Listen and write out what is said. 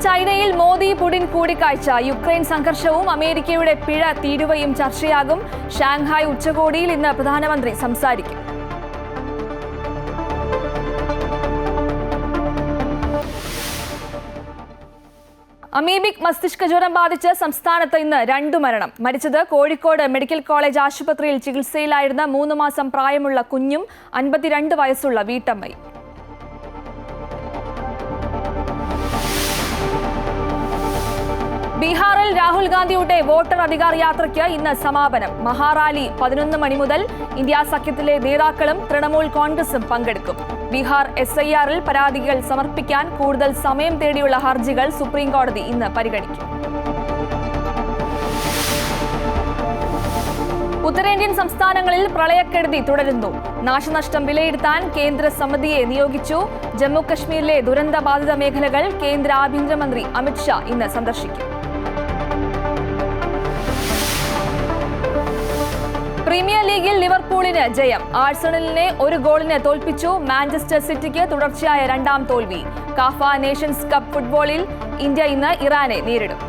ചൈനയിൽ മോദി പുടിൻ കൂടിക്കാഴ്ച. യുക്രൈൻ സംഘർഷവും അമേരിക്കയുടെ പിഴ തീരുവയും ചർച്ചയാകും. ഷാങ്ഹായ് ഉച്ചകോടിയിൽ ഇന്ന് പ്രധാനമന്ത്രി സംസാരിക്കും. അമീബിക് മസ്തിഷ്ക ജ്വരം ബാധിച്ച് സംസ്ഥാനത്ത് ഇന്ന് 2 മരണം. മരിച്ചത് കോഴിക്കോട് മെഡിക്കൽ കോളേജ് ആശുപത്രിയിൽ ചികിത്സയിലായിരുന്ന 3 മാസം പ്രായമുള്ള കുഞ്ഞും 52 വയസ്സുള്ള വീട്ടമ്മയും. ബീഹാറിൽ രാഹുൽ ഗാന്ധിയുടെ വോട്ടർ അധികാർ യാത്രയ്ക്ക് ഇന്ന് സമാപനം. മഹാറാലി 11 മണി മുതൽ. ഇന്ത്യ സഖ്യത്തിലെ നേതാക്കളും തൃണമൂൽ കോൺഗ്രസും പങ്കെടുക്കും. ബീഹാർ SIRൽ പരാതികൾ സമർപ്പിക്കാൻ കൂടുതൽ സമയം തേടിയുള്ള ഹർജികൾ സുപ്രീം കോടതി ഇന്ന് പരിഗണിക്കും. ഉത്തരേന്ത്യൻ സംസ്ഥാനങ്ങളിൽ പ്രളയക്കെടുതി തുടരുന്നു. നാശനഷ്ടം വിലയിരുത്താൻ കേന്ദ്ര സമിതിയെ നിയോഗിച്ചു. ജമ്മു കശ്മീരിലെ ദുരന്ത ബാധിത മേഖലകൾ കേന്ദ്ര ആഭ്യന്തരമന്ത്രി അമിത്ഷാ ഇന്ന് സന്ദർശിക്കും. പ്രീമിയർ ലീഗിൽ ലിവർപൂളിന് ജയം. ആഴ്സണലിനെ 1 ഗോളിന് തോൽപ്പിച്ചു. മാഞ്ചസ്റ്റർ സിറ്റിക്ക് തുടർച്ചയായ 2ാം തോൽവി. കാഫ നേഷൻസ് കപ്പ് ഫുട്ബോളിൽ ഇന്ത്യ ഇന്ന് ഇറാനെ നേരിടും.